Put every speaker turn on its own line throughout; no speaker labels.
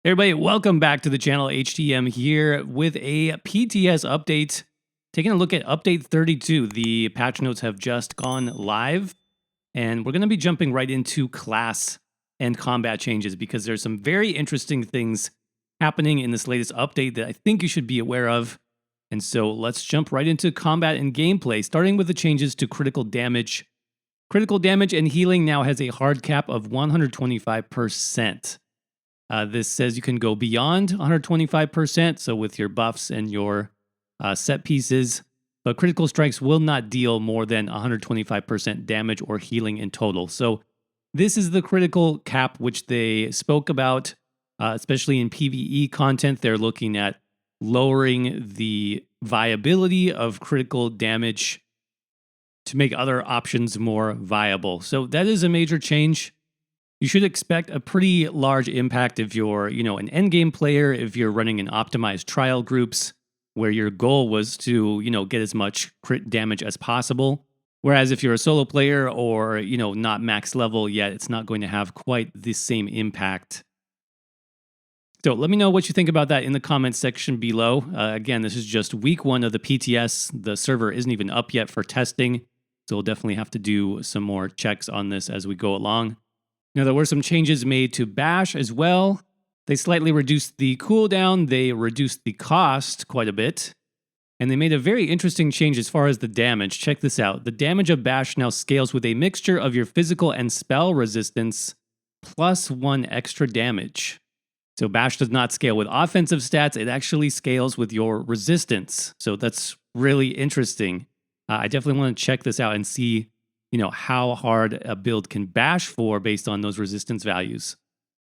Hey everybody, welcome back to the channel. HTM here with a PTS update. Taking a look at update 32. The patch notes have just gone live, and we're going to be jumping right into class and combat changes because there's some very interesting things happening in this latest update that I think you should be aware of. And so let's jump right into combat and gameplay, starting with the changes to critical damage. Critical damage and healing now has a hard cap of 125%. This says you can go beyond 125%, so with your buffs and your set pieces, but critical strikes will not deal more than 125% damage or healing in total. So this is the critical cap which they spoke about, especially in PvE content. They're looking at lowering the viability of critical damage to make other options more viable. So that is a major change. You should expect a pretty large impact if you're, an endgame player, if you're running in optimized trial groups where your goal was to, get as much crit damage as possible. Whereas if you're a solo player or, not max level yet, it's not going to have quite the same impact. So let me know what you think about that in the comments section below. Again, this is just week 1 of the PTS. The server isn't even up yet for testing, so we'll definitely have to do some more checks on this as we go along. Now, there were some changes made to Bash as well. They slightly reduced the cooldown, they reduced the cost quite a bit, and they made a very interesting change as far as the damage. Check this out. The damage of Bash now scales with a mixture of your physical and spell resistance plus 1 extra damage. So Bash does not scale with offensive stats, it actually scales with your resistance. So that's really interesting. I definitely want to check this out and see how hard a build can bash for based on those resistance values.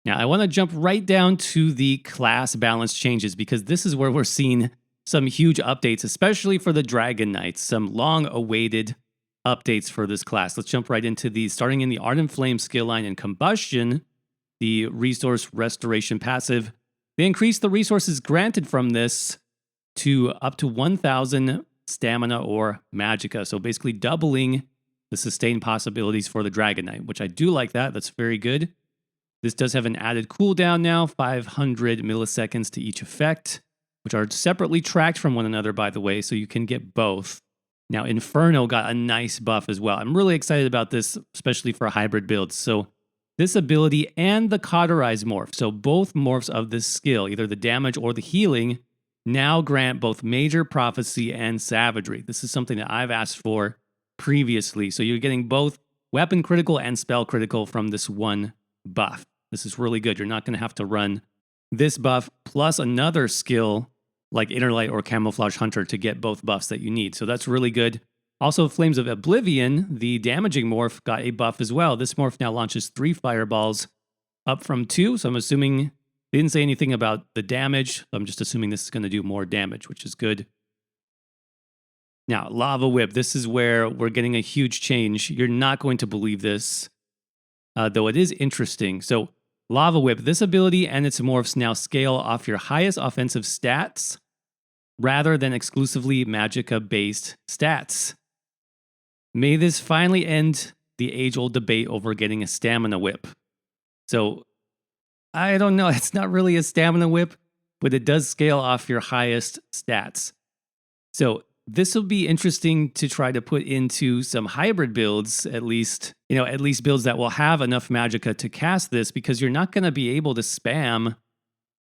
Now, I want to jump right down to the class balance changes because this is where we're seeing some huge updates, especially for the Dragonknights, some long-awaited updates for this class. Let's jump right into these. Starting in the Ardent Flame skill line and Combustion, the Resource Restoration passive, they increased the resources granted from this to up to 1,000 stamina or magicka, so basically doubling the sustain possibilities for the Dragonknight, which I do like that. That's very good. This does have an added cooldown now, 500 milliseconds to each effect, which are separately tracked from one another, by the way, so you can get both. Now, Inferno got a nice buff as well. I'm really excited about this, especially for hybrid builds. So this ability and the Cauterize morph, so both morphs of this skill, either the damage or the healing, now grant both Major Prophecy and Savagery. This is something that I've asked for previously. So you're getting both weapon critical and spell critical from this one buff. This is really good. You're not going to have to run this buff plus another skill like Inner Light or Camouflage Hunter to get both buffs that you need. So that's really good. Also, Flames of Oblivion, the damaging morph, got a buff as well. This morph now launches 3 fireballs up from 2. So I'm assuming they didn't say anything about the damage. So I'm just assuming this is going to do more damage, which is good. Now, Lava Whip, this is where we're getting a huge change. You're not going to believe this, though it is interesting. So, Lava Whip, this ability and its morphs now scale off your highest offensive stats rather than exclusively magicka-based stats. May this finally end the age-old debate over getting a stamina whip. So, I don't know, it's not really a stamina whip, but it does scale off your highest stats. So, this will be interesting to try to put into some hybrid builds, at least builds that will have enough magicka to cast this, because you're not going to be able to spam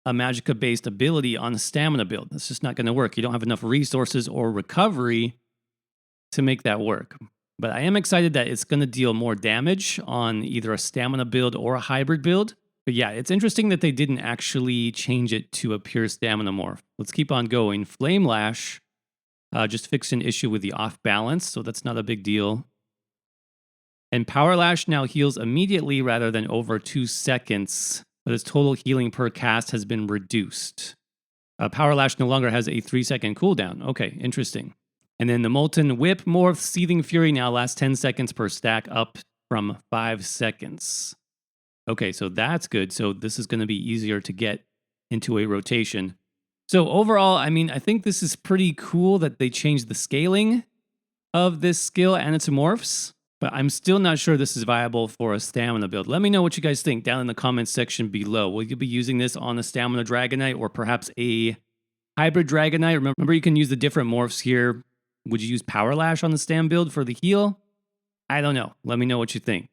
a magicka-based ability on a stamina build. That's just not going to work. You don't have enough resources or recovery to make that work. But I am excited that it's going to deal more damage on either a stamina build or a hybrid build. But yeah, it's interesting that they didn't actually change it to a pure stamina morph. Let's keep on going. Flame Lash. Just fixed an issue with the off balance, so that's not a big deal. And Power Lash now heals immediately rather than over 2 seconds, but its total healing per cast has been reduced. Power Lash no longer has a 3-second cooldown. Okay, interesting. And then the Molten Whip morph, Seething Fury now lasts 10 seconds per stack, up from 5 seconds. Okay, so that's good. So this is going to be easier to get into a rotation. So overall, I think this is pretty cool that they changed the scaling of this skill and its morphs. but I'm still not sure this is viable for a stamina build. Let me know what you guys think down in the comments section below. Will you be using this on a stamina Dragonknight or perhaps a hybrid Dragonknight? Remember, you can use the different morphs here. Would you use Power Lash on the stam build for the heal? I don't know. Let me know what you think.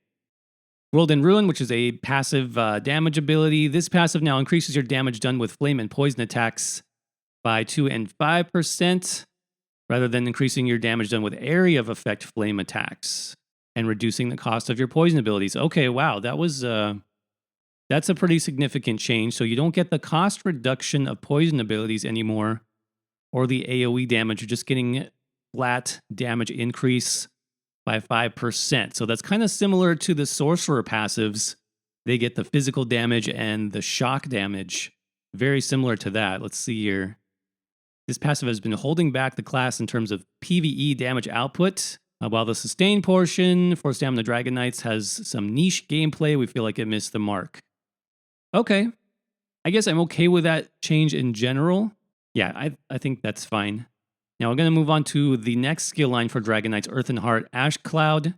World in Ruin, which is a passive damage ability. This passive now increases your damage done with flame and poison attacks by 2 and 5%, rather than increasing your damage done with area of effect flame attacks and reducing the cost of your poison abilities. Okay, wow, that's a pretty significant change. So you don't get the cost reduction of poison abilities anymore, or the AoE damage. You're just getting flat damage increase by 5%. So that's kind of similar to the sorcerer passives. They get the physical damage and the shock damage. Very similar to that. Let's see here. This passive has been holding back the class in terms of PvE damage output, while the sustain portion for Stamina Dragonknights has some niche gameplay. We feel like it missed the mark. Okay. I guess I'm okay with that change in general. Yeah, I think that's fine. Now we're going to move on to the next skill line for Dragonknights, Earth and Heart Ash Cloud.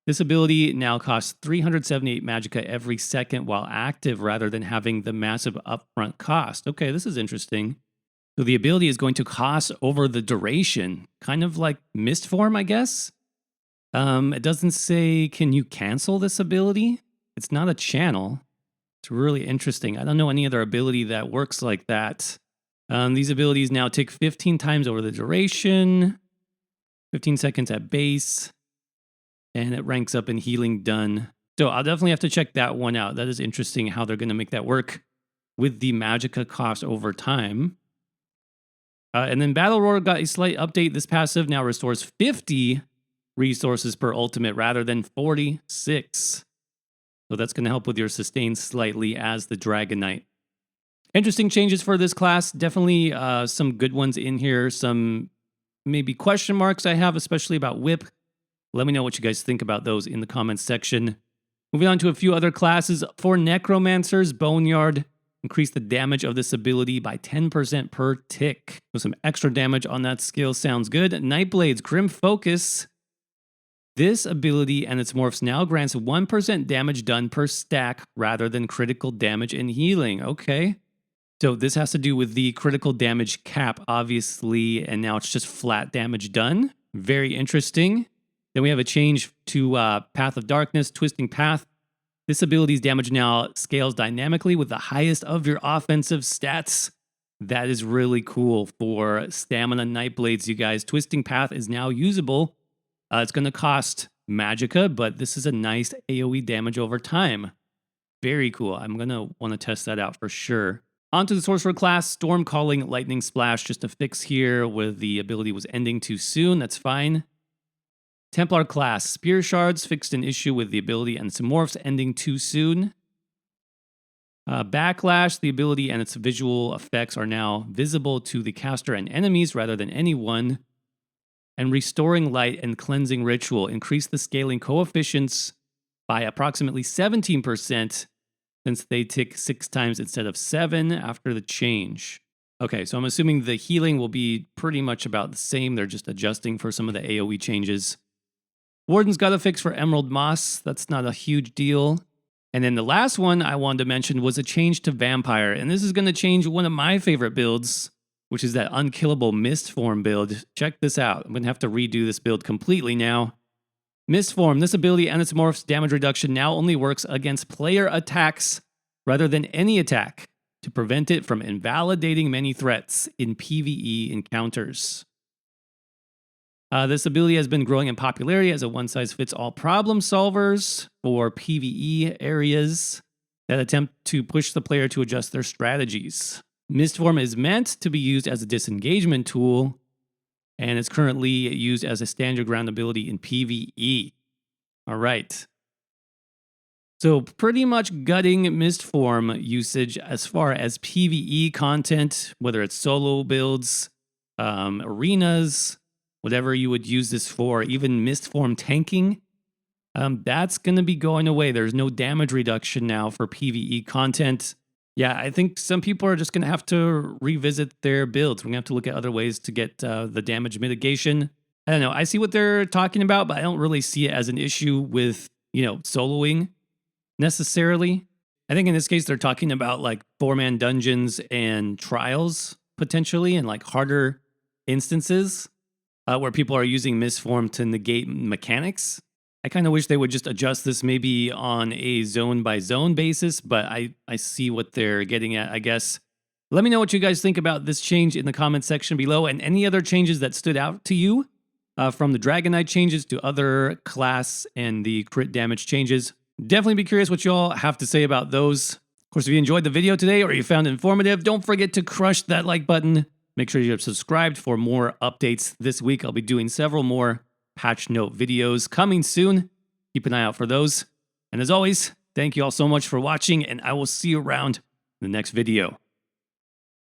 This ability now costs 378 magicka every second while active rather than having the massive upfront cost. Okay, this is interesting. So the ability is going to cost over the duration, kind of like Mistform, I guess. It doesn't say, can you cancel this ability? It's not a channel. It's really interesting. I don't know any other ability that works like that. These abilities now tick 15 times over the duration, 15 seconds at base, and it ranks up in healing done. So I'll definitely have to check that one out. That is interesting how they're going to make that work with the magicka cost over time. And then Battle Roar got a slight update. This passive now restores 50 resources per ultimate rather than 46. So that's going to help with your sustain slightly as the Dragonknight. Interesting changes for this class. Definitely some good ones in here. Some maybe question marks I have, especially about Whip. Let me know what you guys think about those in the comments section. Moving on to a few other classes. For Necromancers Boneyard, increase the damage of this ability by 10% per tick. So some extra damage on that skill sounds good. Nightblade's Grim Focus. This ability and its morphs now grants 1% damage done per stack rather than critical damage and healing. Okay. So this has to do with the critical damage cap, obviously, and now it's just flat damage done. Very interesting. Then we have a change to Path of Darkness, Twisting Path. This ability's damage now scales dynamically with the highest of your offensive stats. That is really cool for Stamina Nightblades, you guys. Twisting Path is now usable. It's going to cost magicka, but this is a nice AoE damage over time. Very cool. I'm going to want to test that out for sure. Onto the Sorcerer class, Storm Calling, Lightning Splash, just a fix here where the ability was ending too soon. That's fine. Templar class, Spear Shards, fixed an issue with the ability and some morphs ending too soon. Backlash, the ability and its visual effects are now visible to the caster and enemies rather than anyone. And Restoring Light and Cleansing Ritual, increase the scaling coefficients by approximately 17%. Since they tick 6 times instead of 7 after the change. Okay, so I'm assuming the healing will be pretty much about the same. They're just adjusting for some of the AoE changes. Warden's got a fix for Emerald Moss. That's not a huge deal. And then the last one I wanted to mention was a change to Vampire. And this is going to change one of my favorite builds, which is that Unkillable Mistform build. Check this out. I'm going to have to redo this build completely now. Mistform, this ability and its morphs damage reduction now only works against player attacks rather than any attack to prevent it from invalidating many threats in PvE encounters. This ability has been growing in popularity as a one-size-fits-all problem solvers for PvE areas that attempt to push the player to adjust their strategies. Mistform is meant to be used as a disengagement tool, and it's currently used as a stand your ground ability in PvE. All right. So pretty much gutting Mistform usage as far as PvE content, whether it's solo builds, arenas, whatever you would use this for, even Mistform tanking, that's going to be going away. There's no damage reduction now for PvE content. Yeah, I think some people are just going to have to revisit their builds. We're going to have to look at other ways to get the damage mitigation. I don't know. I see what they're talking about, but I don't really see it as an issue with, soloing necessarily. I think in this case, they're talking about like 4-man dungeons and trials potentially, and like harder instances where people are using misform to negate mechanics. I kind of wish they would just adjust this maybe on a zone by zone basis, but I see what they're getting at, I guess. Let me know what you guys think about this change in the comment section below, and any other changes that stood out to you from the Dragonknight changes to other class and the crit damage changes. Definitely be curious what you all have to say about those. Of course, if you enjoyed the video today or you found it informative, don't forget to crush that like button. Make sure you're subscribed for more updates this week. I'll be doing several more patch note videos coming soon. Keep an eye out for those. And as always, thank you all so much for watching, and I will see you around in the next video.